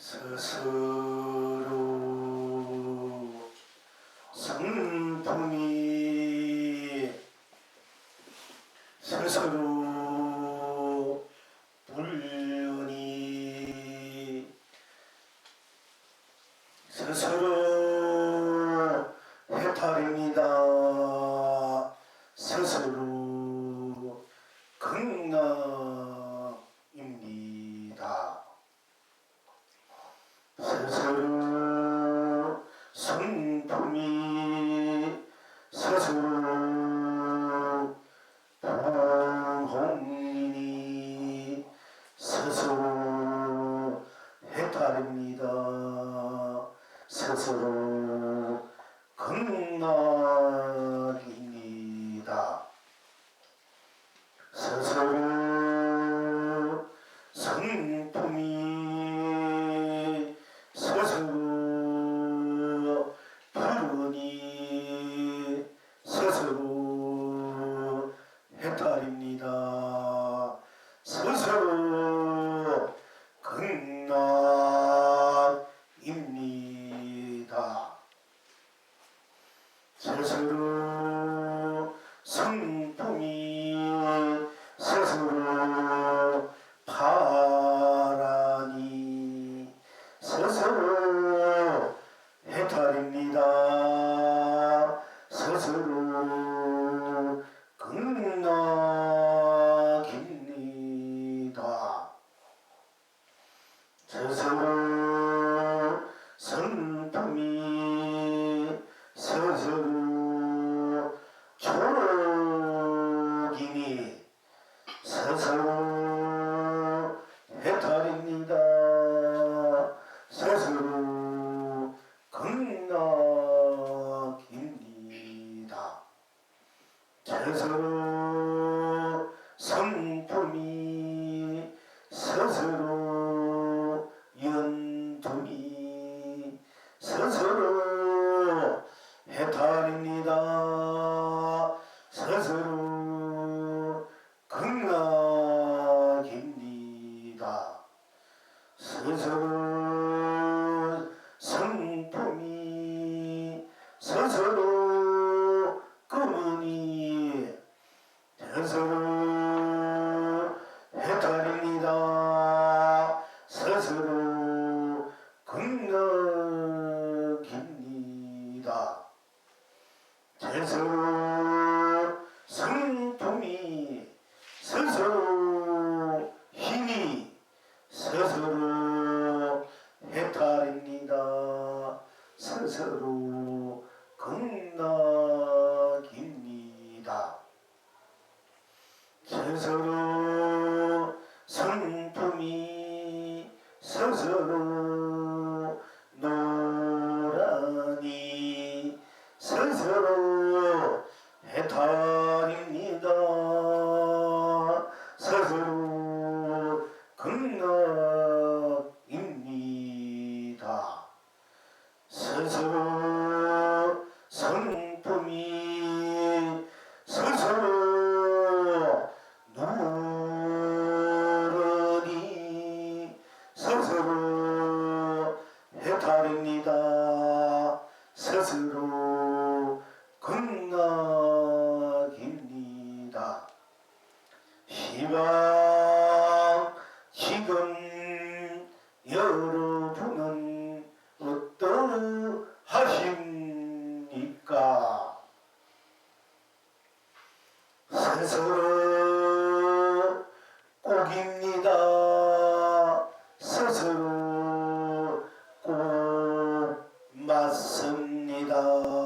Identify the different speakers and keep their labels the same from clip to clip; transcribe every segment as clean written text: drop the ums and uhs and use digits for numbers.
Speaker 1: 스스로 성품이 스스로 불륜이 스스로 해탈입니다. 스스로 극락입니다. 스스로 성품이 스스로 불홍이니 스스로 해탈입니다. 스스로 극락입니다. 스스로 성품이 스스로 불운이 스스로 해탈입니다. 스스로 극락입니다. 스스로 성품이 스스로 파라니 스스로 해탈입니다. 스스로 극락입니다. 스스로 성품이 스스로 초록이니 스스로 해탈입니다. 스스로 극락입니다. 스스로 성품이 스스로 연tum이 스스로 해탈입니다. 스스로 극락입니다. 스스로 성품이 스스로 금은이 스스로 해탈입니다. 스스로 극락입니다. 스스로 성품이 스스로 힘이 스스로 해탈입니다. 스스로 극락입니다. 스스로 성품이 스스로 노라니 스스로 해탈입니다. 스스로 극락입니다. 스스로 성품이 스스로 누르니 스스로 해탈입니다. 스스로 극락입니다. 시방 지금 여러분은 어떠하십니까? 스스로 꼭입니다. 스스로 꼭 맞습니다.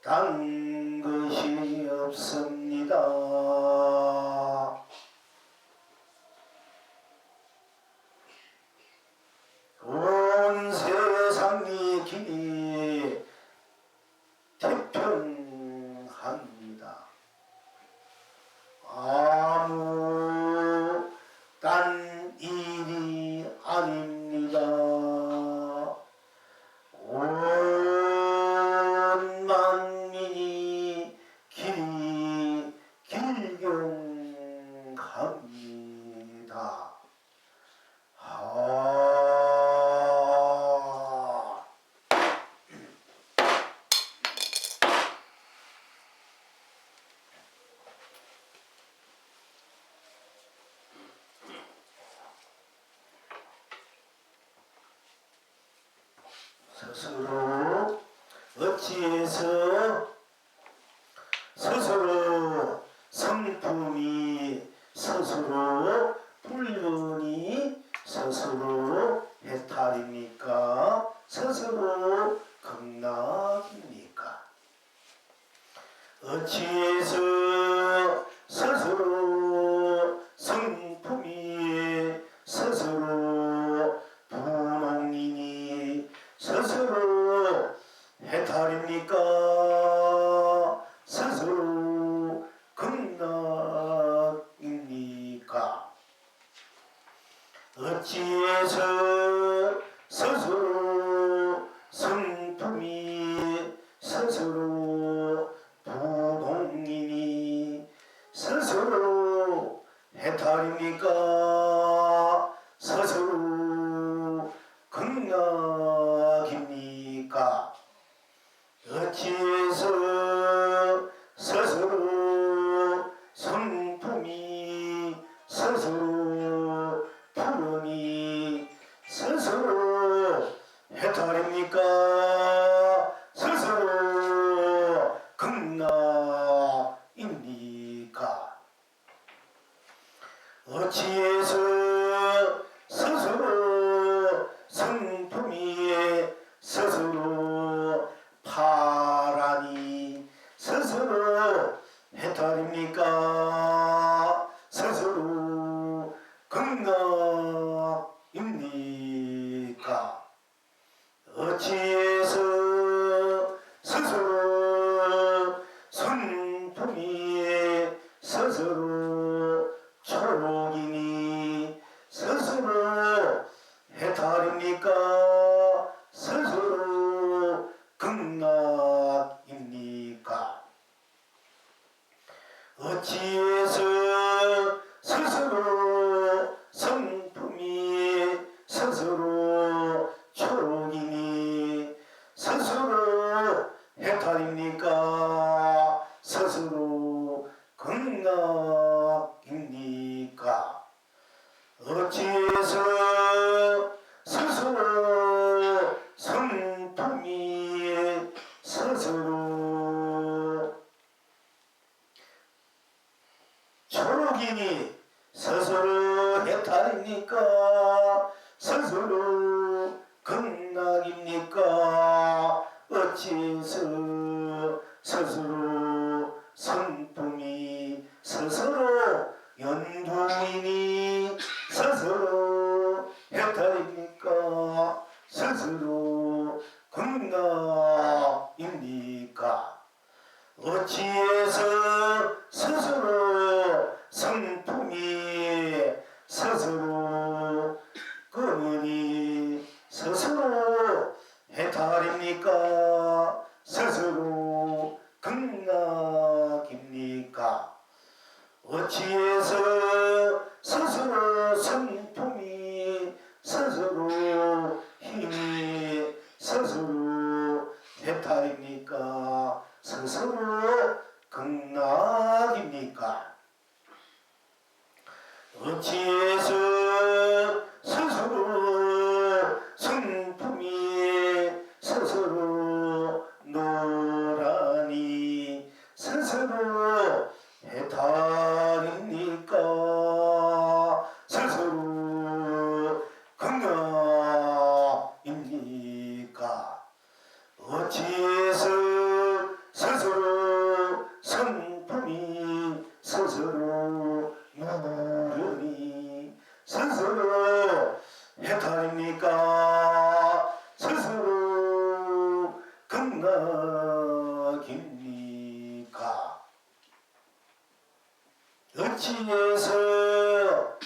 Speaker 1: 단 것이 없습니다. 온 세상이 길이 태평합니다. 아무 딴 일이 아닙니다. 온 만민이 길이 길경합니다. 스스로 어찌해서 스스로 성품이 스스로 불륜이 스스로 해탈입니까? 스스로 극락입니까? 어찌해서 스스로 성품이 스스로 분홍이니 스스로 해탈입니까? 스스로 극락입니까? 어찌해서 스스로 성품이 스스로 부동이니 스스로 해탈입니까? 스스로 극락입니까? 어찌해서 스스로 성품이 스스로 푸르니 스스로 해탈입니까? 스스로 극락입니까? 어찌해서 스스로 성품이 스스로 파라니 스스로 해탈입니까? 스스로 극락입니까? 어찌해서 스스로 성품이 스스로 초록이니 스스로 해탈입니까? 스스로 극락입니까? 어찌해서 스스로 성품이 스스로 초록이니 스스로 해탈입니까? 스스로 극락입니까? 어찌해서 스스로 성품이 스스로 초록이니 스스로 해탈입니까? 스스로 극락입니까? 어찌해서 스스로 성품이 스스로 연두이니 스스로 해탈입니까? 스스로 극락입니까? 어찌해서 스스로 성품이 스스로 검으니 스스로 해탈입니까? 스스로 극락입니까? 어찌해서 스스로 성품이 스스로 힘이 스스로 해탈입니까? 스스로 극락입니까? 어찌해서 스스로 성품이 스스로 노라니 스스로 해탈입니까? 스스로 극락입니까? 어찌해서 스스로 어찌해서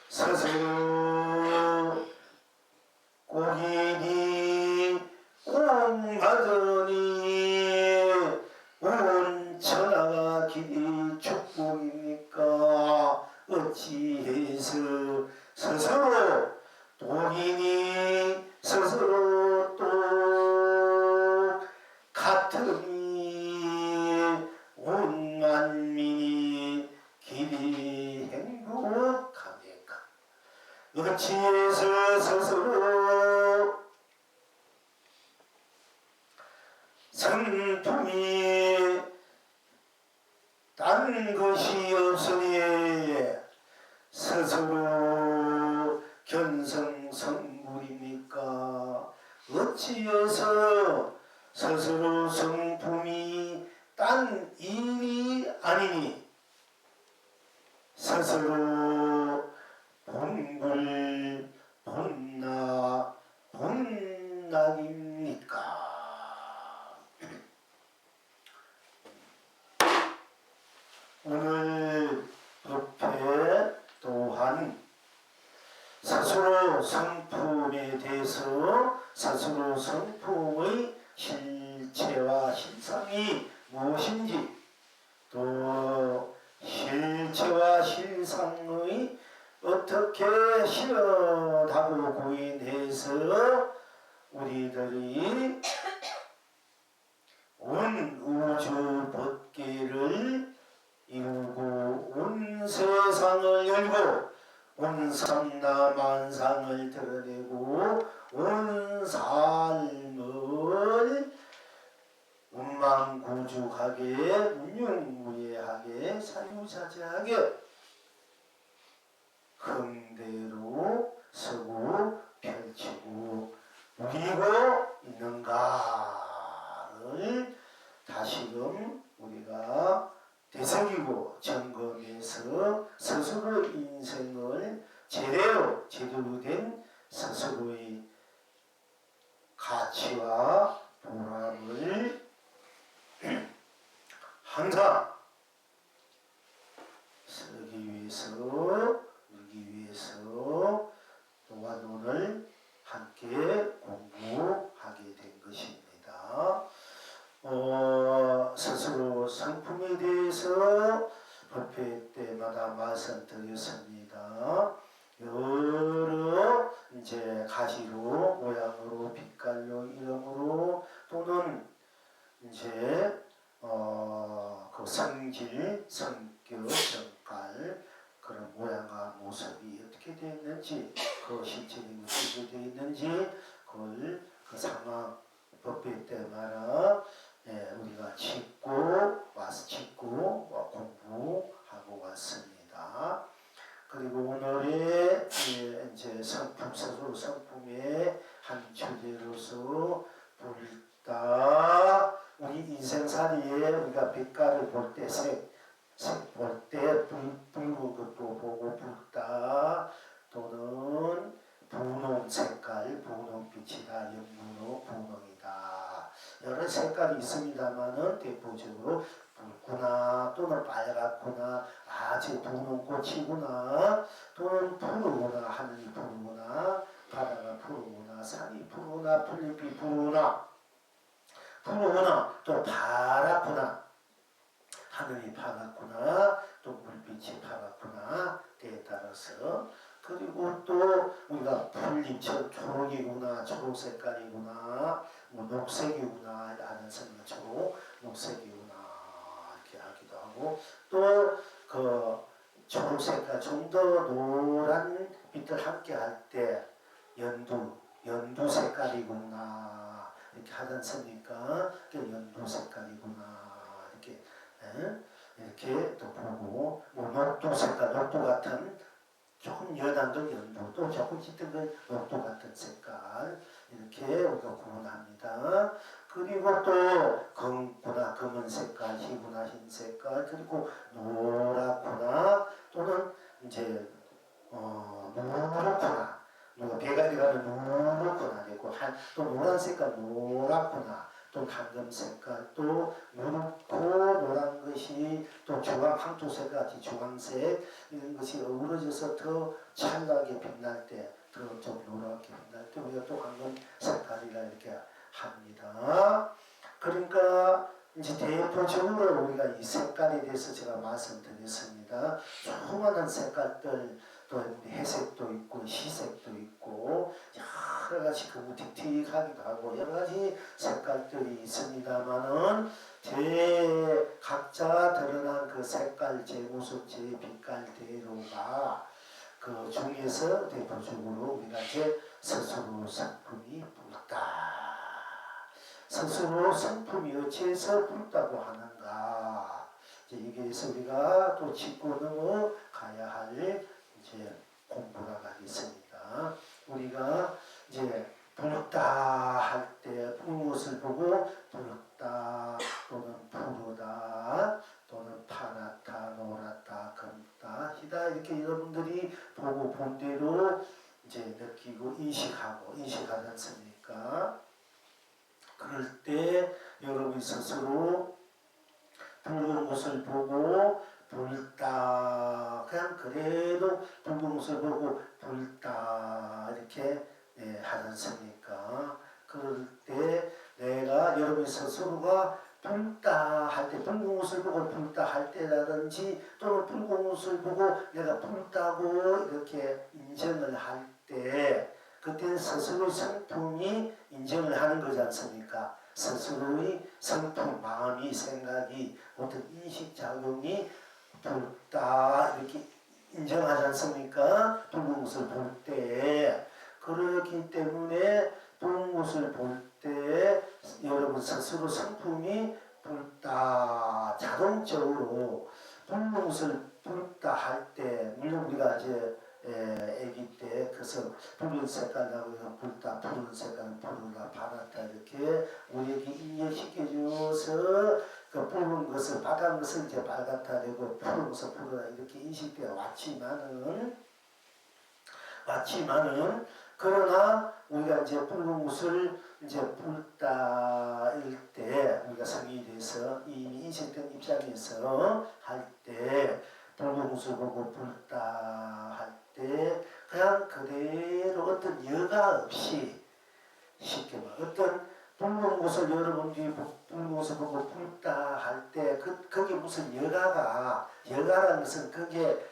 Speaker 1: 스스로 고기니 공하더니 온 천하가 길이 축복입니까? 어찌해서 스스로 독이니 스스로 또 같으니 온 만민이 길이 행복합니까? 어찌해서 스스로 성품이 딴 것이 없으니 스스로 견성성불입니까? 어찌해서 스스로 성품이 딴 인이 아니니 스스로 본불 본락입니까? 오늘 법회 또한 스스로 성품에 대해서 스스로 성품의 실체와 실상이 무엇인지 또 실체와 실상의 어떻게 실현하고 구인해서 우리들이 온 우주 법계를 이루고 온 세상을 열고 온 삼라만상을 드러내고 온 삶을 운망구죽하게 운영무예하게 사유자재하게 흥대로 서고 펼치고 누리고 있는가를 다시금 우리가 되새기고 점검해서 스스로 인생을 제대로 된 스스로의 가치와 보람을 항상 쓰기 위해서 누리기 위해서 또한 오늘 함께 공부하게 된 것입니다. 스스로 성품에 대해서 법회 때마다 말씀드렸습니다. 여러 이제 가시로 모양으로 빛깔로 이름으로 또는 이제 그 성질, 성격, 성깔 그런 모양과 모습이 어떻게 되어 있는지 그 실체적인 어떻게 되어 있는지 그걸 그 상황 법회 때마다 우리가 짚고 공부하고 왔습니다. 그리고 오늘의 이제 성품 스스로 성품의 한 주제로서 불다 우리 인생살이에 우리가 빛깔을 볼 때 색 볼 때 붉은 것도 보고 불다 또는 분홍 색깔 분홍빛이다 연분홍 분홍이다 여러 색깔이 있습니다만은 대표적으로 붉구나 또는 빨갛구나 아주 분홍꽃이구나 또는 푸르구나 하늘이 푸르구나 바다가 푸르구나 산이 푸르구나 풀잎이 푸르구나 또 파랗구나 하늘이 파랗구나 또 물빛이 파랗구나 때에 따라서 그리고 또 우리가 풀잎처럼 초록이구나 초록 색깔이구나 뭐 녹색이구나 하는 생각 초록 녹색이구나 이렇게 하기도 하고 또 그 초록 색깔 좀 더 노란 빛을 함께 할 때 연두 색깔이구나 이렇게 하지 않습니까? 연두 색깔이구나 이렇게 이렇게 또 보고 뭐 녹두 색깔 녹두 같은 조금 연한도 연두 또 조금 짙은 건 녹두 같은 색깔 이렇게 우리가 구분합니다. 그리고 또 검구나 검은 색깔 희구나 흰 색깔 그리고 노랗구나 또는 이제 노랗구나 배가 들어가면 노랗구나 되고 또 노란 색깔 노랗구나 또 황금 색깔 또 노랗고 노란 것이 또 또 주황 황토색같이 주황색 이런 것이 어우러져서 더 찬란하게 빛날 때, 더 좀 노랗게 빛날 때 우리가 또 황금 색깔이라 이렇게 합니다. 그러니까 이제 대표적으로 우리가 이 색깔에 대해서 제가 말씀드렸습니다. 수많은 색깔들, 또 회색도 있고 희색도 있고 여러 가지 틱틱하기도 하고 여러 가지 색깔들이 있습니다만은 각자 드러난 그 색깔, 제 모습, 제 빛깔대로가 그 중에서 대표적으로 우리가 이제 스스로 성품이 붉다. 스스로 성품이 어찌해서 붉다고 하는가? 이제 여기에서 우리가 또 짚고 넘어가야 할 이제 공부가 가겠습니다. 우리가 이제 붉다 할 때 무엇을 보고 붉다 또는 푸르다 또는 파랗다 노랗다 검다 희다 이렇게 여러분들이 보고 본 대로 이제 느끼고 인식하지 않습니까? 그럴 때 여러분 스스로 붉은 것을 보고 붉다 그냥 그래도 붉은 것을 보고 붉다 이렇게 하지 않습니까? 그럴 때 내가 여러분 스스로가 붉다 할 때 붉은 옷을 보고 붉다 할 때라든지 또는 붉은 옷을 보고 내가 붉다고 이렇게 인정을 할 때 그때는 스스로의 성품이 인정을 하는 거지 않습니까? 스스로의 성품, 마음이, 생각이, 어떤 인식작용이 붉다 이렇게 인정하지 않습니까? 붉은 옷을 볼 때. 그렇기 때문에 붉은 옷을 볼 때 여러분 스스로 성품이 붉다. 자동적으로 붉은 옷을 붉다 할 때 물론 우리가 이제 애기 때 그래서 붉은 색깔 나고 붉다 푸른 색깔은 푸르다 파랗다 이렇게 우리에게 인식시켜줘서 그 붉은 것을 빨간 것을 이제 빨갛다 되고 푸른 것을 푸르다 이렇게 인식되어 왔지만은 그러나 우리가 이제 붉은 옷을 이제 붉다일 때 우리가 성인이 돼서 이미 인식된 입장에서 할 때 붉은 옷을 보고 붉다 할 때 그냥 그대로 어떤 여과 없이 쉽게 말 어떤 붉은 옷을 여러분들이 붉은 옷을 보고 붉다 할 때 그게 무슨 여가라는 것은 그게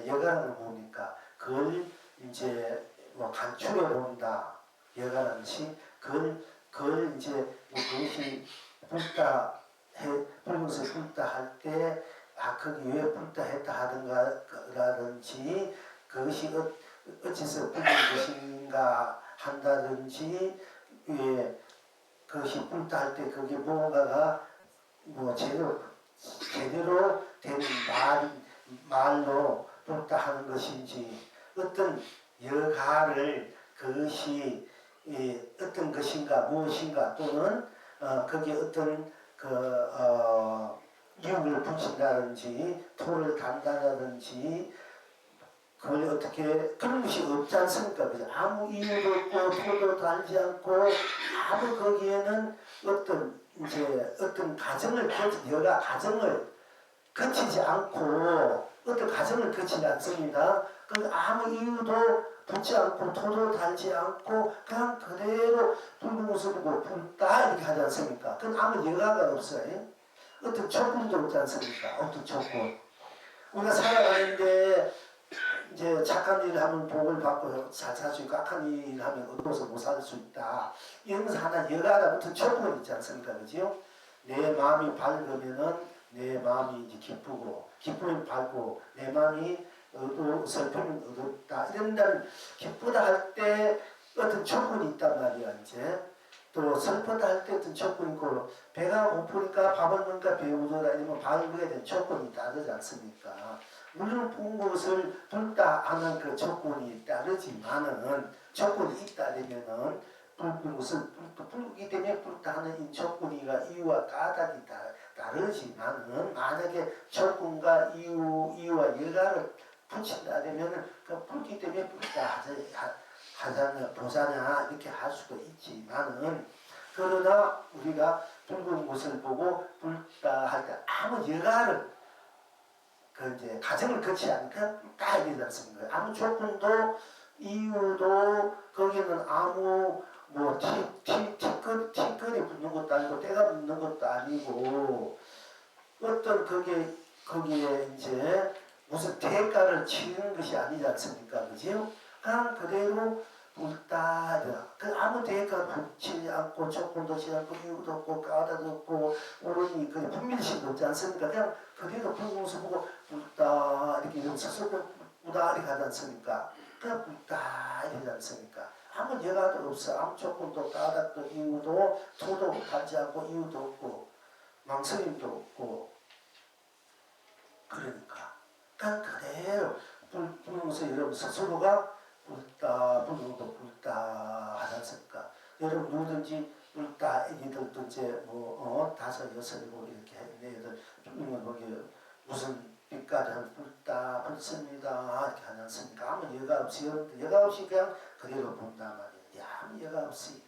Speaker 1: 여가라는 뭡니까? 그걸 이제 뭐 간추려 본다 여가라는 것이 그걸 이제 뭐 그것이 붉은 옷을 붉다 할 때 거기 왜 붉다 했다 하든가라든지 그것이 어째서 붉은 것인가 한다든지 그것이 붉다 할 때 그게 뭔가가 뭐 제대로 된 말로 붉다 하는 것인지 어떤 여가를 그것이 어떤 것인가 무엇인가 또는 거기에 어떤 이유를 붙인다든지 토를 단다든지 그걸 어떻게 그런 것이 없지 않습니까? 그죠? 아무 이유도 없고 토도 달지 않고 아무 거기에는 어떤 가정을 여가 가정을 거치지 않고 어떤 가정을 거치지 않습니다. 그 아무 이유도 붙지 않고 토도 달지 않고 그냥 그대로 붉은 옷을 보고 붉다 이렇게 하지 않습니까? 그건 아무 여가가 없어요. 어떤 조건도 없지 않습니까? 어떤 조건. 우리가 살아가는데 이제 착한 일을 하면 복을 받고 잘 살 수 있고 악한 일을 하면 어두워서 못 살 수 있다. 이런 것은 하나 여가라 어떤 조건이 있지 않습니까? 그죠? 내 마음이 밝으면은 내 마음이 이제 기쁘고 기쁨이 밝고 내 마음이 슬픔이 어둡다. 이런다면 기쁘다 할 때 어떤 조건이 있단 말이야 이제. 또 슬프다 할 때 어떤 조건이 있고 배가 고프니까 밥을 먹으니까 배우더라 이러면 밥을 먹어야 되는 조건이 다르지 않습니까? 물론 본 것을 붉다 하는 그 조건이 따르지만은 조건이 있다면은 붉은 것을 붉기 때문에 붉다 하는 이 조건이가 이유와 까닭이 다르지만은 만약에 조건과 이유와 여가를 붙인다면은 그 붉기 때문에 붉다 하자냐 보자냐 이렇게 할 수도 있지만은 그러나 우리가 붉은 것을 보고 붉다 할 때 아무 여가를 그 이제 과정을 거치 않으니까 까야 되지 않습니까? 아무 조건도 이유도 거기는 아무 뭐 티끌이 붙는 것도 아니고 때가 붙는 것도 아니고 어떤 거기에 이제 무슨 대가를 치는 것이 아니지 않습니까? 그죠? 그냥 그대로 불다 그 아무 대가 붙지 않고 조건도 지 않고 이유도 없고 까다도 없고 오르니 그 분별심도 없지 않습니까? 그냥 그대로 불고서 보고 불다 이렇게 이러면서 스스로 불다 이렇게 하지 않습니까? 그냥 불다 이렇게 하지 않습니까? 아무 예가도 없어. 아무 조건도 까닭도 이유도 토도 받지 않고 이유도 없고 망설임도 없고 그러니까 그냥 그대로 불면서 여러분 스스로가 불다 불고도 불다 하지 않습니까? 여러분 누구든지 불다 애기들도 이제 뭐 5, 6, 7 이렇게 애들 불면 거기 무슨 빛깔이 한 불다 불습니다 이렇게 하지 않습니까? 아무 예가 없이 예가 없이 그냥 그대로 본단 말이에요. 아무 예가 없이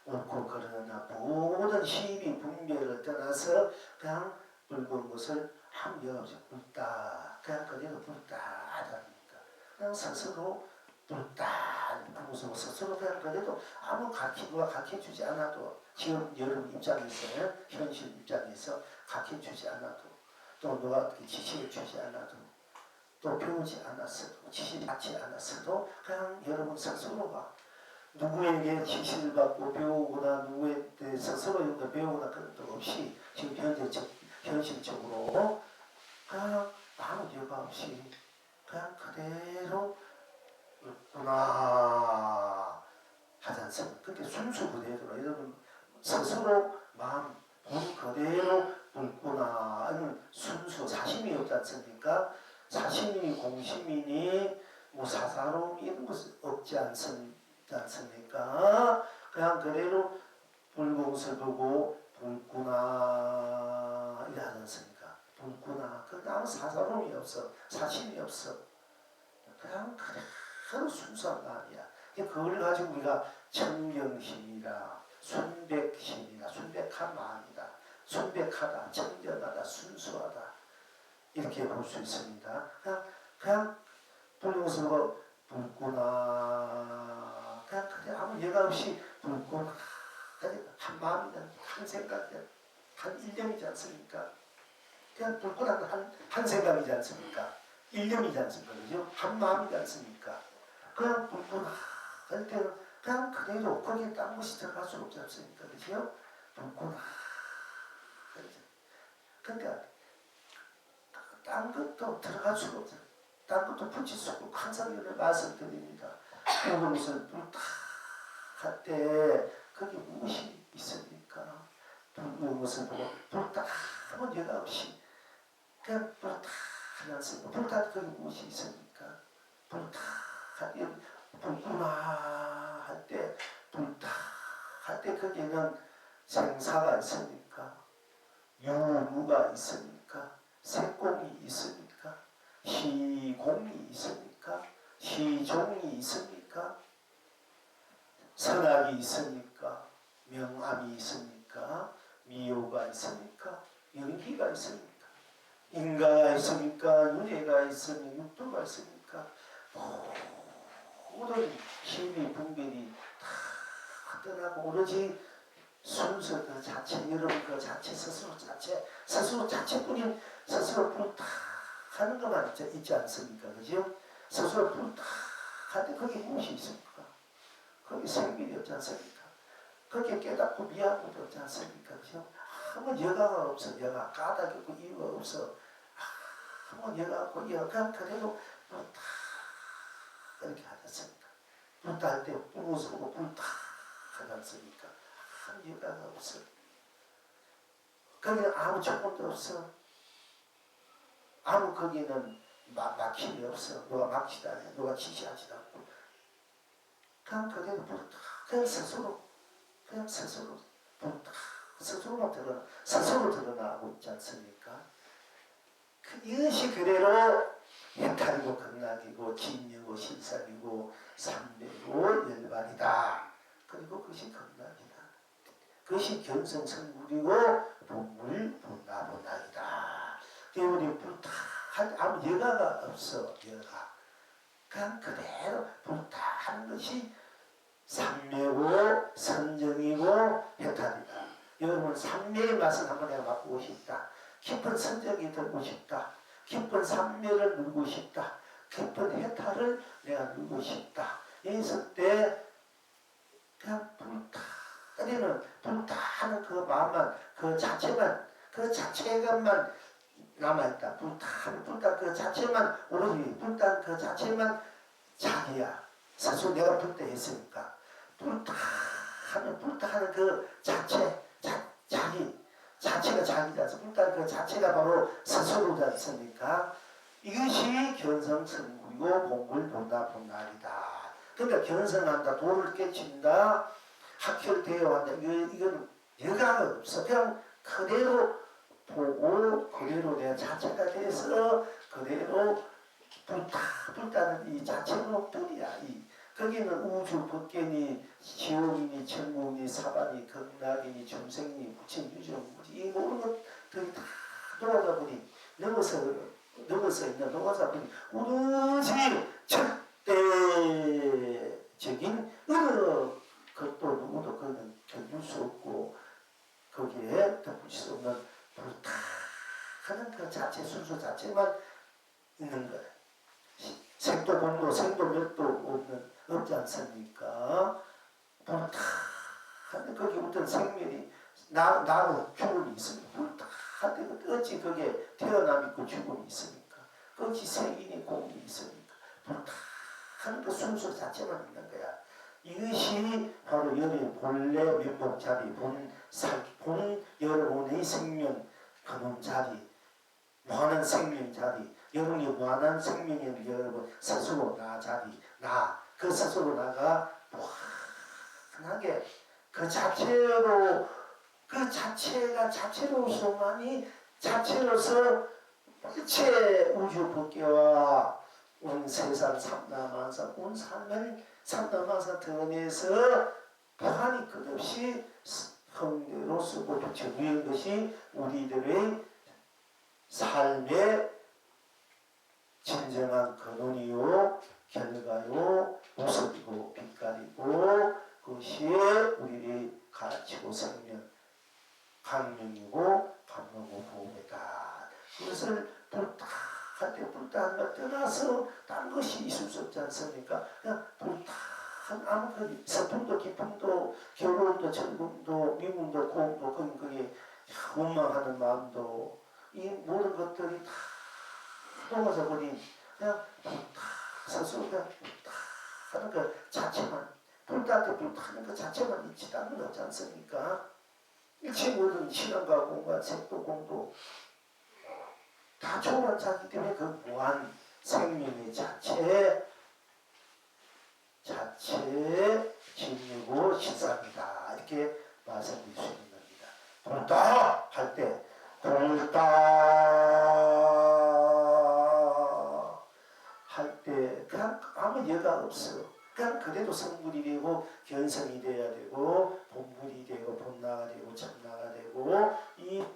Speaker 1: 옳고 그러나 모든 시비 분별을 떠나서 그냥 붉은 것을 아무 예가 없이 불다 그냥 그대로 불다 하다니까 그냥 스스로 불다 무슨 스스로 그냥 그래도 아무 누가 가르쳐주지 않아도 지금 여러분 입장에서 현실 입장에서 가르쳐주지 않아도 또 누가 지시해 주지 않아도 또 배우지 않았어도 지시받지 않았어도 그냥 여러분 스스로가 누구에게 지시를 받고 배우거나 누구에게 스스로 배우거나 그런 것도 없이 지금 현실적으로 그냥 아무 예가 없이 그냥 그대로 있구나 하지 않습니까? 그렇게 순수 그대로 여러분 스스로 마음 본 그대로 있구나 아니면 순수 사심이 없지 않습니까? 사심이 공심이니 뭐 사사로움 이런 것은 없지 않습니까? 그냥 그대로 불공을 보고 불구나 이래 하지 않습니까? 불구나 그 아무 사사로움이 없어 사심이 없어 그냥 그대로 순수한 마음이야. 그걸 가지고 우리가 청경심이라 순백심이라 순백한 마음이다. 순백하다 청정하다 순수하다 이렇게 볼 수 있습니다. 그냥 불공을 불구나 그냥 아무 예가 없이 불구나 한 마음이다 한 생각이다 한 일념이지 않습니까? 그냥 불구나 한 생각이지 않습니까? 일념이지 않습니까? 그죠? 한 마음이지 않습니까? 그냥 불구나 할 때는 그냥 그대로 거기에 딴 것이 들어갈 수 없지 않습니까? 그죠? 불구나 그러니까 딴 것도 들어갈 수가 없어요. 딴 것도 붙일 수 없고 항상 이런 말씀드립니다. 그것을 불탁할 때 거기 무엇이 있습니까? 불은 것을 보고 불탁 아무 예가 없이 그냥 불탁 하지 않습니까? 불탁 거기 무엇이 있습니까? 불탁 불구나 할 때 불탁 할 때 거기에는 생사가 있습니까? 유무가 있습니까? 색공이 있습니까? 시공이 있습니까? 시종이 있습니까? 선악이 있습니까? 명암이 있습니까? 미호가 있습니까? 연기가 있습니까? 인가가 있습니까? 윤회가 있습니까? 육도가 있습니까? 모든 힘이 분별이 다 떠나고 오로지 순수 그 자체 여러분 그 자체 스스로 자체뿐인 스스로 불탁하는 것만 있지 않습니까? 그죠? 스스로 불탁할 때 거기 무엇이 있습니까? 거기 생명이 없지 않습니까? 거기에 깨닫고 미하고도 없지 않습니까? 그죠? 아무 여가가 없어 여가 까닭이 없고 이유가 없어 아무 여가 없고 여가 그대로 불탁 이렇게 하지 않습니까? 불탁할 때 무서워 불탁 하지 않습니까? 아무 여가가 없어. 거기는 아무 조건도 없어. 아무 거기는 막힘이 없어. 누가 막지도 않아. 누가 지시하지도 않고. 그냥 그대로 불탁. 그냥 스스로 불탁. 스스로 드러나고 있지 않습니까? 이것이 그대로 해탈이고 극락이고 진리고 실상이고 삼배고 열반이다. 그리고 그것이 극락이다. 그것이 견성성불이고 본물 본나본락이다. 우리 불탁할 할 때 아무 여가가 없어. 여가. 그냥 그대로 불타는 것이 삼매고 선정이고 해탈이다. 여러분 삼매의 맛을 한번 내가 맛보고 싶다. 깊은 선정이 들고 싶다. 깊은 삼매를 누리고 싶다. 깊은 해탈을 내가 누리고 싶다. 있을 때 그냥 불타는 그 마음만 그 자체만 그 자체감만 남아있다. 불타 그 자체만 오로지 불타 그 자체만 자기야. 스스로 내가 불타했으니까 불타하는 그 자체가 자기라서 불타는 그 자체가 바로 스스로지 않습니까? 이것이 견성성불이고 본불본다본날이다. 그러니까 견성한다, 도를 깨친다, 학혈대어한다. 이건 여가가 없어. 그냥 그대로 보고 그대로 내 자체가 돼서 그대로 불타는 이 자체로 뿐이야. 거기는 우주, 법계니, 지옥이니, 천국이니, 사반이, 극락이니, 중생이니, 부처, 유정, 이 모든 것들이 다 녹아져 버린 넘어서 있는 녹아져 버린 오로지 절대적인 어느 것도 누구도 그는 견딜 수 없고 거기에 덮을 수 없는 불타는 그 자체 순수 자체만 있는 거예요. 색도 공도 생도 몇도 없지 않습니까? 불타는 거기 어떤 생명이 나로 죽음이 있습니다. 불타는 어찌 그게 태어남이 있고 죽음이 있습니까? 거기 생이니 공이 있습니까? 불타는 그 순수 자체만 있는 거야. 이것이 바로 여러분의 본래 면목 자리, 본 여러분의 생명 그놈 자리, 무한한 생명 자리, 여러분이 무한한 생명의 여러분 스스로 나 자리, 그 스스로 나가 무한하게 그 자체로 그 자체가 자체로서만이 자체로서 일체 우주 법계와 온 세상 삼다만사 온 삶을 삼다만사 드러내서 무한히 끝없이 성대로 쓰고 붙여놓은 것이 우리들의 삶의 진정한 근원이요 결과요 모습이고 빛깔이고 그것이 우리의 가치고 생명 강명이고 감명고 보호이다. 그것을 불타할 때 불타한 것 떠나서 딴 것이 있을 수 없지 않습니까? 그냥 불타한 아무 그 서풍도 기쁨도 결혼도 즐거움도 미움도 고움도 거기에 원망하는 마음도 이 모든 것들이 다 녹아져 버린 그냥 스스로 그냥 불타는 그 자체만 불탈 때 불타는 그 자체만 있지 않는 거 없지 않습니까? 일체 모든 신앙과 공과 색도 공도 다 초월한 자기 때문에 그 무한 생명의 자체 진리고 실상이다. 이렇게 말씀드릴 수 있는 겁니다. 불타 할 때 불타 할 때 그냥 아무 여가 없어. 그냥 그래도 성불이 되고 견성이 돼야 되고 본불이 되고 본나가 되고 참나가 되고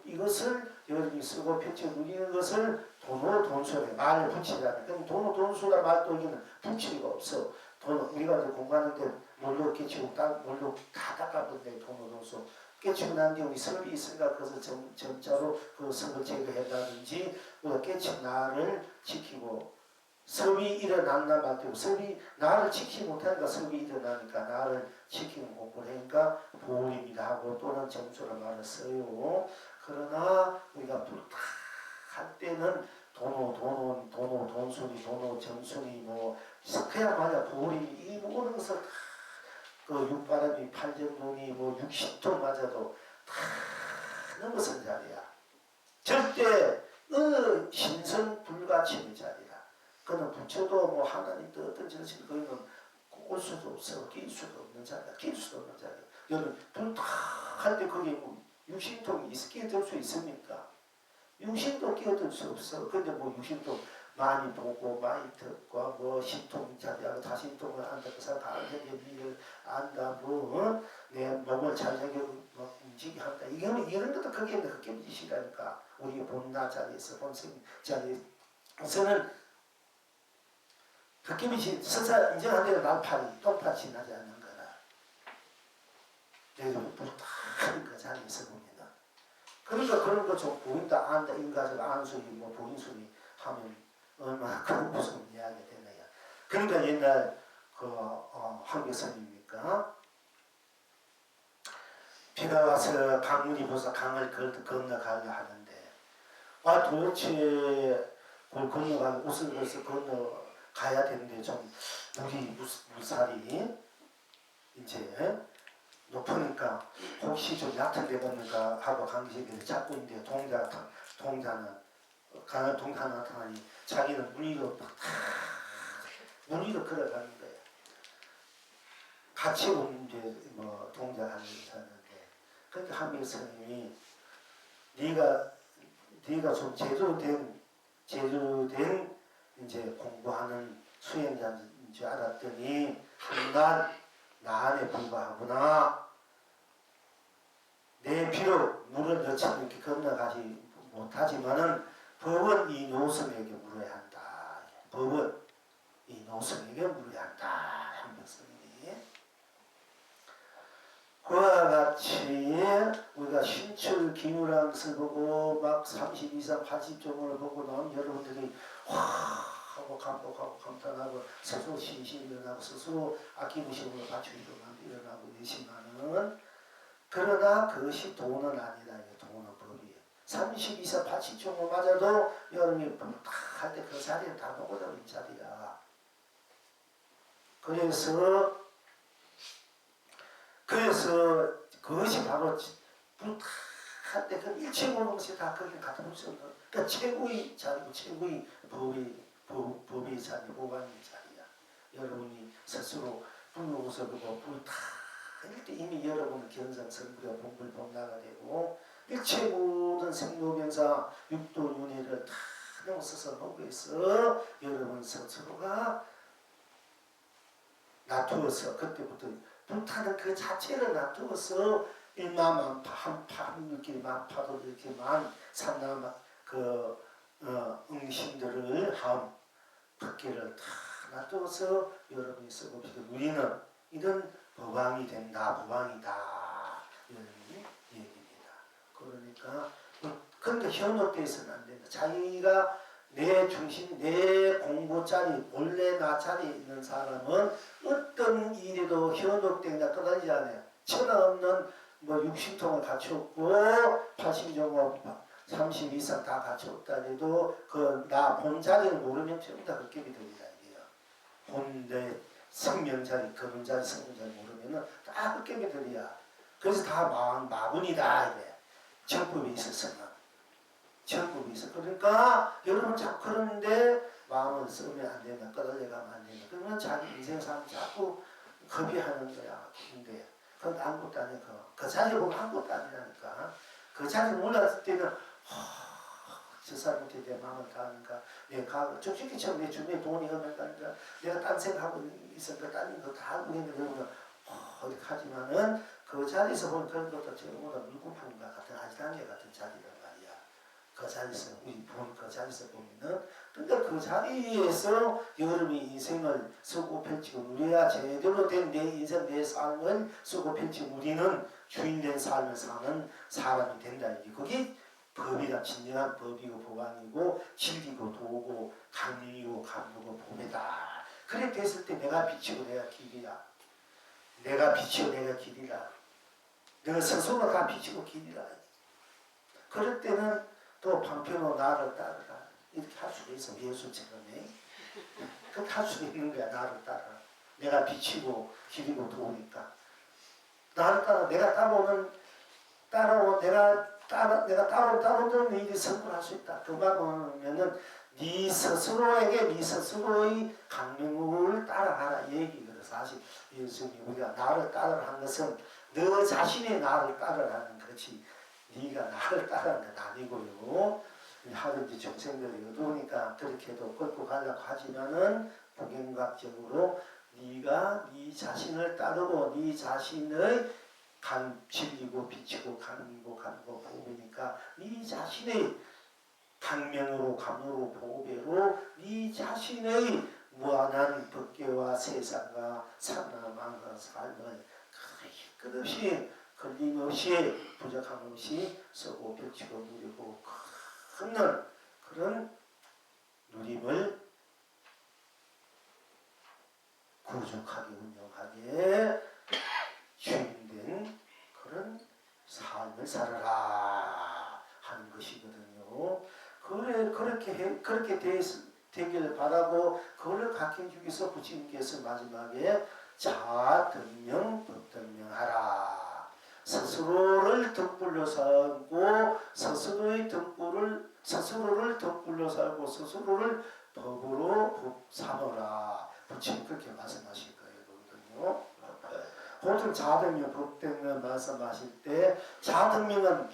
Speaker 1: 이것을 여러분이 쓰고 펼쳐 누리는 것을 돈소에 말을 붙이라는. 그럼 돈소라 말도 여기는 붙이기가 없어. 우리가 공부하는데 뭘로 깨치고 뭘로 다 닦아본데 돈소 깨치고 난 뒤에 우리 섭이 있으니까 그것을 점자로 그 섭을 제거한다든지 우리가 깨치고 나를 지키고 섭이 일어난다 말고 섭이 나를 지키지 못하니까 섭이 일어나니까 나를 지키는 공부를 하니까 보호입니다 하고 또는 점수를 말을 써요. 그러나 우리가 불타할 때는 돈순이 정순이 뭐 그야말로 보호입 이 모든 것을 그 육바람이 팔정동이 뭐 60톤 맞아도 다 넘어선 자리야. 절대 신선 불가침의 자리야. 그는 부처도 뭐 하나님도 어떤 정신 거기는 올 수도 없어. 낄 수도 없는 자리야. 낄 수도 없는 자리야. 여러분 불타할 때 거기에 뭐 육신통이 끼어들 수 있습니까? 육신도 끼어들 수 없어. 근데 뭐 육신도 많이 보고 많이 듣고 뭐 신통 자리하고 다신통을 안다. 그 사람 다른 일을 안다. 뭐 내 몸을 잘 새겨 움직이게 한다. 이런 것도 거기에 흑겸짓이라니까. 우리 본나 자리에서 본생 자리에 우선은 흑김이 서사 인정한 대로 날파리 똥파리 나지 않는 거라. 내가 불타는 그 자리에서 보면은 그러니까 그런 거 좀 보인다 안다 인가적 안소리 뭐 보인소리 하면 얼마나 그 무슨 이야기가 되나요. 그러니까 옛날 한계선입니까? 비가 와서 강물이 벌써 강을 건너가려 하는데 도대체 그걸 건너가면 옷을 벌써 건너가야 되는데 좀 물살이 이제 높으니까 혹시 좀 얕은 데 없는가 하고 관계자들이 찾고 있는데 동자는 강을 동자 나타나니 자기는 물 위로 걸어가는 거예요. 같이 온 이제 뭐 동자하는 사는데 그러니까 한명 스님이 네가 좀 제대로 된 이제 공부하는 수행자인 줄 알았더니 한간 나 안에 불과하구나. 내 비록 물을 너처럼 이렇게 건너가지 못하지만은 법은 이 노성에게 물어야 한다. 법은 이 노성에게 물어야 한다. 한번 스님이 그와 같이 우리가 신출 기무랑을 보고 막 30 이상 80종을 보고 나면 여러분들이 와 하고 감독하고 감탄하고 스스로 신심이 일어나고 스스로 아낌없이 바치고 일어나고 계시면은 그러나 그것이 돈은 아니다. 돈은 법이에요. 30 이상 80종을 맞아도 여러분이 할 때 그 자리에 다 먹어도 이 자리야. 그래서 그것이 바로 불탁할 때 그 일체 모르는 것이 다 거기에 갖다 볼 수 없는 그러니까 최고의 자리고 최고의 법의 자리, 보관의 자리야. 여러분이 스스로 불로서 그거 불탁할 때 이미 여러분은 견성성불이와 본불본나가 되고 일체 모든 생로병사 육도윤회를 다 넘어서서 하고 있어. 여러분 스스로가 놔두어서 그때부터 불타는 그 자체를 놔두어서 일마만파 한파물길 만파도 이렇게만 산나 응신들을 함 법계를 다 놔두어서 여러분이 쓰고 우리는 이런 법왕이 된다. 법왕이다. 이런 얘기입니다. 그러니까 그런데 현혹돼서는 안 된다. 자기가 내 중심, 내 공부자리, 본래 나 자리에 있는 사람은 어떤 일에도 현혹된다 떠나지 않아요. 천하없는 뭐 60통을 갖추었고 80종업 30 이상 다 갖추었다 해도 그 나 본자리를 모르면 전부 다 흑ገብ이 됩니다. 본래 성명자리, 금자리, 성명자리 모르면은 다 흑ገብ이 들이야. 그래서 다 마군이다 이래. 정법에 있어서는. 정법이 있어. 그러니까 여러분 자꾸 그러는데 마음을 쓰면 안 된다. 끌어내가면 안 된다. 그러면 자기 인생 삶 자꾸 겁이하는 거야. 근데 그건 아무것도 아니야. 그 자리에 보면 아무것도 아니라니까. 그 자리에 올랐을 때는 저 사람한테 내 마음을 다하니까 내가 솔직히처럼 내 주변에 돈이 없으니까 내가 딴 생각하고 있으니까 딴 거 다 하고 있는데 그러면 이렇게 하지만은 그 자리에서 보면 그런 것도 전부 다 물고품과 같은 아지랑개 같은 자리란 말이야. 그 자리에서 우리 본 그 자리에서 보면은 그러니까 그 자리에서 여러분이 인생을 쓰고 펼치고 누려야 제대로 된 내 인생 내 삶을 쓰고 펼치고 우리는 주인된 삶을 사는 사람이 된다. 이게 그게 법이다. 진정한 법이고 보관이고 진리고 도고 강림이고 감독이고 법이다. 그래 됐을 때 내가 빛이고 내가 길이야. 내가 빛이고 내가 길이라. 내가 스스로가 다 빛이고 길이라. 그럴 때는 또 방편으로 나를 따르라. 이렇게 할 수가 있어. 예수처럼. 그렇게 할 수가 있는 거야. 나를 따라. 내가 빛이고 길이고 도우니까. 나를 따라. 내가 따라오는 일이 성불할 수 있다. 그 말은 네 스스로에게 네 스스로의 강명을 따라가라 얘기거든. 사실 예수님이 우리가 나를 따르라는 것은 너 자신이 나를 따르라는 것이 네가 나를 따르는 건 아니고요. 하든지 정생들이 어두우니까 그렇게도 끌고 가려고 하지만은 공경각적으로 네가 네 자신을 따르고 네 자신의 진리고 빛이고 강이고 보이니까 네 자신의 강명으로 감으로 보배로 네 자신의 무한한 법계와 세상과 산나만한 삶을 끝없이 걸림없이 부족함 없이 쓰고 펼치고 누리고 큰 그런 누림을 구족하게 운영하게 주인된 그런 삶을 살아라 하는 것이거든요. 그렇게 되기를 바라고 그걸 가르쳐주기 위해서 부처님께서 마지막에 자등명 법등명하라. 스스로를 덕불로 살고 스스로를 덕불로 살고 스스로를 법으로 삼으라. 부처님 그렇게 말씀하실 거거든요. 보통 자등명, 법등명 말씀하실 때 자등명은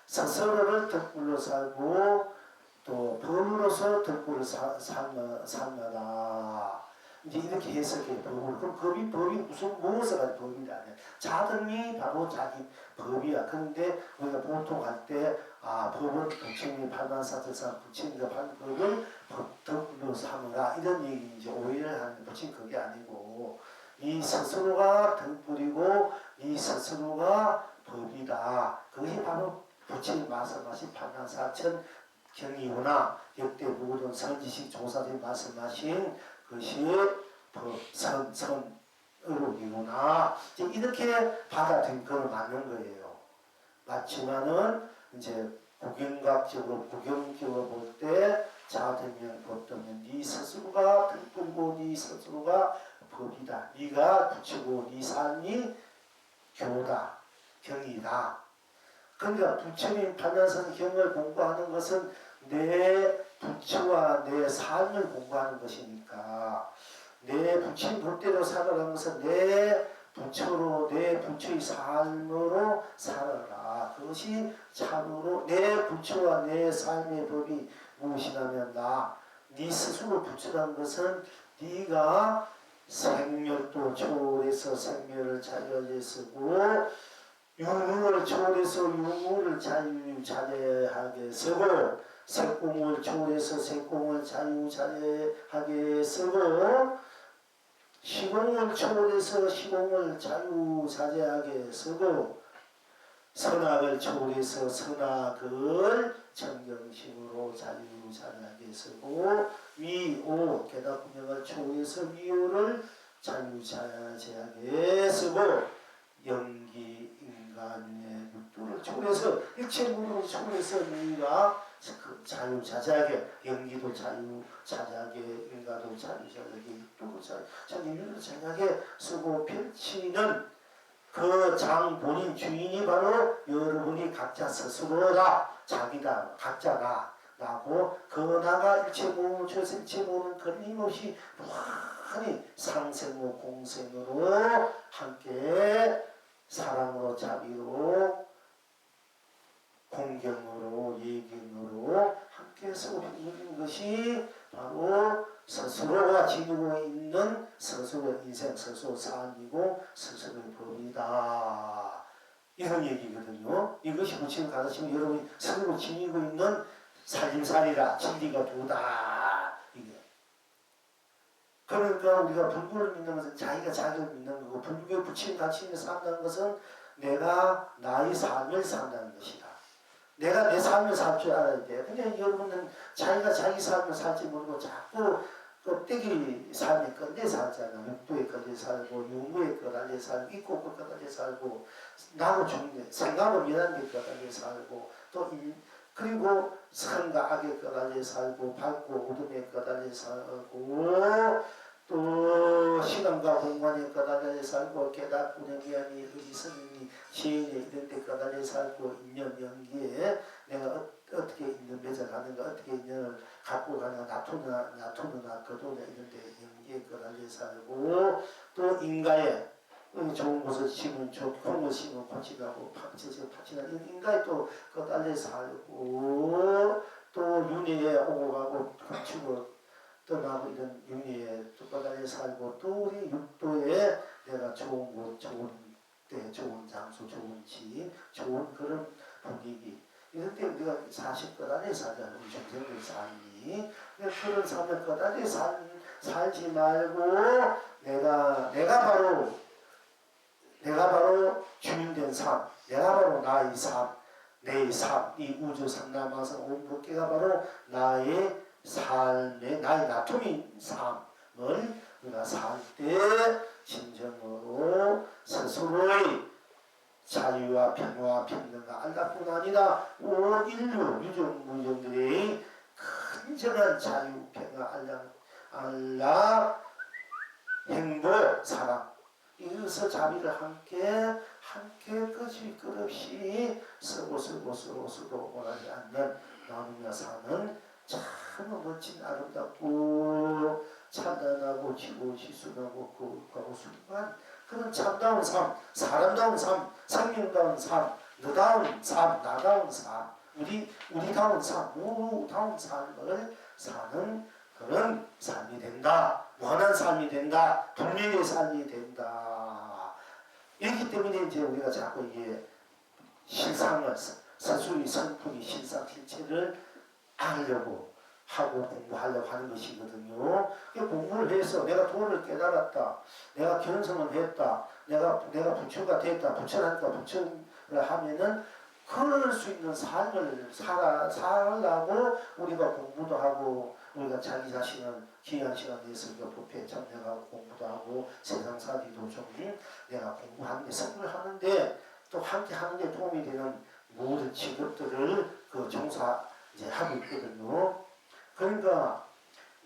Speaker 1: 스스로를 덕불로 살고 또 법으로서 덕불을 살마다 이제 이렇게 해석해 법으로. 그럼 법이 무슨 무엇을 가지고 법이라 하냐? 자등이 바로 자기 법이야. 그런데 우리가 보통 할 때 법은 부처님이 팔만사절상 부처님과 판 법을 덕불로 삼으라 이런 얘기 이제 오해를 하는 부처님 그게 아니고 이 스스로가 덕불이고 이 스스로가 법이다. 그것이 바로 부처님 말씀하신 판단사천 경이구나. 역대 부구론 선지식 조사님 말씀하신 것이 선의로이구나. 이렇게 받아들인 걸 맞는 거예요. 맞지만은 이제 국경각적으로 볼 때 자등명 법등명 네 스스로가 덕불고 네 스스로가 법이다. 네가 부처고 네 삶이 교다. 경이다. 그러니까 부처님 판단선 경을 공부하는 것은 내 부처와 내 삶을 공부하는 것이니까 내 부처님 법대로 살아가는 것은 내 부처로 내 부처의 삶으로 살아라. 그것이 참으로 내 부처와 내 삶의 법이 무엇이냐면 네 스스로 부처라는 것은 네가 생멸도 초월해서 생멸을 자유하게 쓰고 유무를 초월해서 유무를 자유자재하게 쓰고 색공을 초월해서 색공을 자유자재하게 쓰고 시공을 초월해서 시공을 자유자재하게 쓰고 선악을 초월해서 선악을 정경심으로 자유자재하게 쓰고 미오 깨닫고명을 초월해서 미오를 자유자재하게 쓰고 연기 인간의 육도를 초월해서 일체 무릇을 초월해서 네가 자유자재하게 연기도 자유자재하게 인간도 자유자재하게 육도도 자유자재하게 쓰고 펼치는 그 장 본인 주인이 바로 여러분이 각자 스스로다. 자기다. 각자다. 나고 그 나가 일체 몸을 쳐서 일체 몸은 걸림없이 무한히 상생으로 공생으로 함께 사랑으로 자비로 공경으로 예경으로 함께해서 누리는 것이 바로 스스로가 지니고 있는 스스로의 인생, 스스로 삶이고 스스로의 법이다. 이런 얘기거든요. 이것이 부처님 가르치면 여러분이 스스로 지니고 있는 살림살이라 진리가 두다. 이게. 그러니까 우리가 불교를 믿는 것은 자기가 자기를 믿는 거고 불교 부처님 가르치면서 산다는 것은 내가 나의 삶을 산다는 것이다. 내가 내 삶을 살 줄 알아야 돼. 근데 여러분은 자기가 자기 삶을 살지 모르고 자꾸 껍데기 삶에 끌려 살잖아. 육도에 끌려 살고 유무에 끌려 살고 있고 끌려 살고 나고 죽는데 생각은 미련에 끌려 살고 또 그리고 선과 악에 끌려 살고 밝고 어둠에 끌려 살고 또 시간과 공간에 끌려 살고 깨닫고 능기하니 의리선이 지혜에 이런 데 끌려 살고 인연 연기에 내가 어떻게 인연 맺어가는가 어떻게 인연을 갖고 가는가 나토나 거도나 이런 데 연기에 끌려 살고 또 인가에 좋은 곳을 심으면 좋은 곳을 심으면 고치라고 파치는 인가에 또 끌려 살고 또 윤회에 오고 가고 감추고 떠나고 이런 윤회에 또 끌려 살고 또 우리 육도에 내가 좋은 곳 좋은 때 좋은 장소 좋은 집 좋은 그런 분위기 이럴 때 우리가 40것 안에 살잖아. 우리 정생들 삶이. 그런 삶을 것 안에 살지 말고 내가 바로 주인된 삶, 내가 바로 나의 삶, 내 삶, 이 우주 삼라만상 온법계가 바로 나의 삶의 나의 나툼인 삶을 우리가 살 때 진정으로 스스로의 자유와 평화와 평등과 알다뿐 아니라 온 인류 유전무전들의 큰정한 자유, 평화, 알라, 행복, 사랑 이것을 자비를 함께 끝없이 서로 원하지 않는 나누며 사는 참 멋진 아름답고 찬란하고 지고지순하고 거룩하고 순수한 그런 참다운 삶, 사람다운 삶, 생명다운 삶, 너다운 삶, 나다운 삶, 우리다운 삶, 우다운 삶을 사는 그런 삶이 된다. 원한 삶이 된다. 분명의 삶이 된다. 이렇기 때문에 이제 우리가 자꾸 이게 실상을 스스로의 성품이 실상 실체를 알려고 하고 공부하려고 하는 것이거든요. 공부를 해서 내가 도를 깨달았다. 내가 견성을 했다. 내가 부처가 됐다. 부처라니까 부처를 하면은 그럴 수 있는 삶을 살라고 우리가 공부도 하고 우리가 자기 자신을 귀한 시간 내서 법회에 참여하고 공부도 하고 세상살이도 좀 내가 공부하는데 선물을 하는데 또 함께 하는 데 도움이 되는 모든 직업들을 종사 이제 하고 있거든요. 그러니까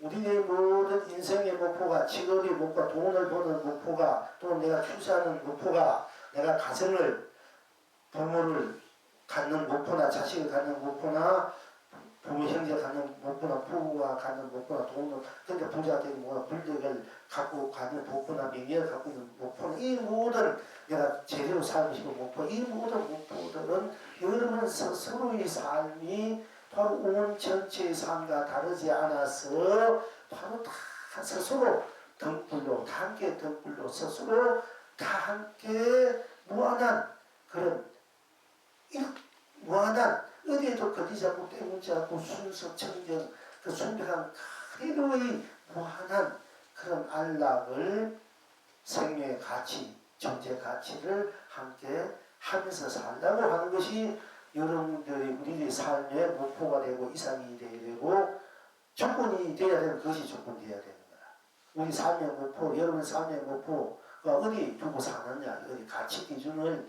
Speaker 1: 우리의 모든 인생의 목표가 직업의 목표가 돈을 버는 목표가 또 내가 출세하는 목표가 내가 가정을 부모를 갖는 목표나 자식을 갖는 목표나 부모 형제 갖는 목표나 부부가 갖는 목표나 돈을 그러니까 부자 되는 목표나 불덕을 갖고 가는 목표나 명예를 갖고 있는 목표나 이 모든 내가 제대로 살고 싶은 목표 이 모든 목표들은 여러분 스스로의 삶이 바로 온 전체의 삶과 다르지 않아서 바로 다 스스로 등불로 다 함께 등불로 스스로 다 함께 무한한 그런 무한한 어디에도 거리지 않고 때묻지 않고 순수 청정 그 순백한 그대로의 무한한 그런 안락을 생명의 가치 존재 가치를 함께 하면서 살라고 하는 것이 여러분들이 우리의 삶의 목표가 되고 이상이 되어야 되고 조건이 되어야 되는 것이 조건이 되어야 되는 거야. 우리 삶의 목표, 여러분 삶의 목표가 어디 두고 사느냐, 어디 가치 기준을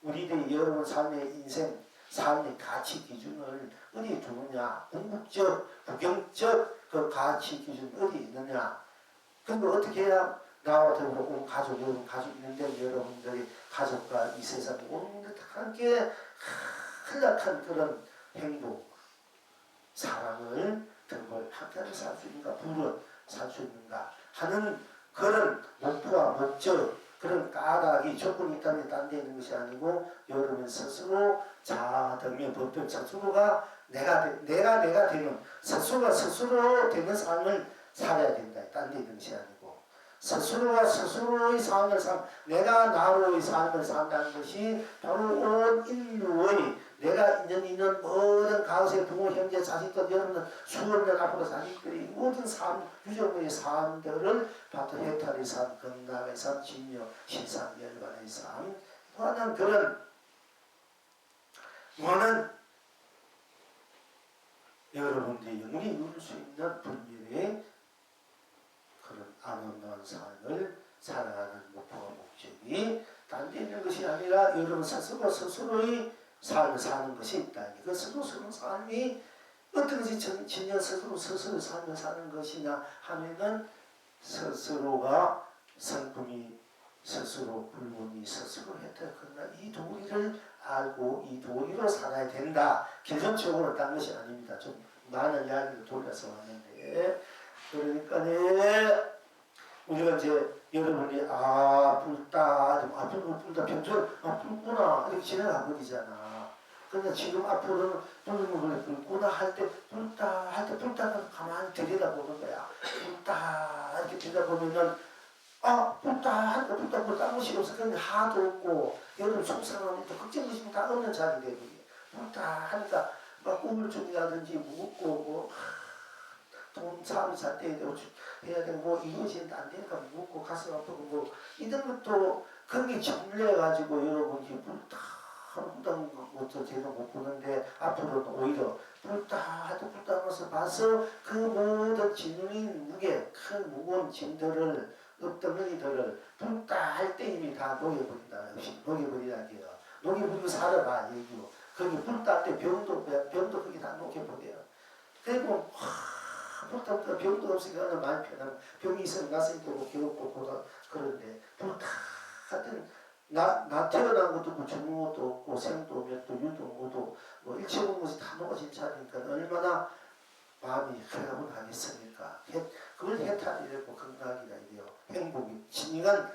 Speaker 1: 우리들이 여러분 삶의 인생, 삶의 가치 기준을 어디 두느냐, 궁극적, 구경적 그 가치 기준 어디 있느냐. 그런데 어떻게 해야 나와 더불어 온 가족, 여러분 가족 있는데 여러분들이 가족과 이 세상에 온 함께 한락한 그런 행복, 사랑을 등을 함께 살 수 있는가, 부를 살 수 있는가 하는 그런 목표와 목적, 그런 까닭이 조건이 있다면 딴 데 있는 것이 아니고 여러분 스스로 자등면 법변 스스로가 내가 되는 스스로가 스스로 되는 삶을 살아야 된다. 딴 데 있는 것이 아니고 스스로가 스스로의 삶을 내가 나로의 삶을 산다는 것이 바로 온 인류의 내가 있는 모든 가세 부모 형제 자식들 여러분들 수억 년 앞으로 자식들이 모든 삶 유정의 삶들을 바로 해탈의 삶, 건강의 삶, 진여, 신상, 열반의 삶 무한한 그런 무한한 여러분들이 영원히 누릴 수 있는 분별의 그런 아름다운 삶을 살아가는 목표와 목적이 딴 데 있는 것이 아니라 여러분 스스로의 삶을 사는 것이 있다. 그 스스로 삶이 어떤 것이 진여 스스로의 삶을 사는 것이냐 하면은 스스로가 성품이 스스로 불문이 스스로 혜택하나 이 도리를 알고 이 도리로 살아야 된다. 결정적으로 딴 것이 아닙니다. 좀 많은 이야기를 돌려서 왔는데 그러니까 우리가 이제 여러분이 불다 평소에 불구나 이렇게 지나가 버리잖아. 근데 지금 앞으로는 불구나 할 때 불다는 가만히 들여다보는 거야. 불다 이렇게 들여다보면은 불다 하니까 불다 딴 것이 없어. 그런데 하도 없고 여러분 속상하면 또 걱정하시면 다 없는 자리 되거든요. 불다 하니까 막 우울증이라든지 무겁고 뭐 돈 사업이 잘 돼야 되고 해야 되고 뭐 이것이 안 되니까 무겁고 가슴 아프고 뭐 이런 것도 그런 게 짓눌려가지고 여러분이 불다 불다는 것도 제대로 못 보는데 앞으로는 오히려 불다 하도 불다면서 봐서 그 모든 짓눌린 무게 큰 무거운 짐들을 엎덩이들을 불다 할 때 이미 다 녹여버린다. 녹여버리라는 게요. 녹여버리고 살아봐 얘기요. 거기 불다 할 때 병도 거기 다 녹여버려요. 그리고 불다 병도 없으니까 많이 편하고 병이 있으면 나서니까 뭐 괴롭고 보다 그런데 불다 하여튼 나 태어난 것도 없고 죽는 것도 없고 생도滅도 유도 무도 뭐 일체 없는 것이 다 녹아진 자니까 얼마나 마음이 회복하겠습니까? 그걸 해탈이라고 건강이라 이래요. 행복이 진정한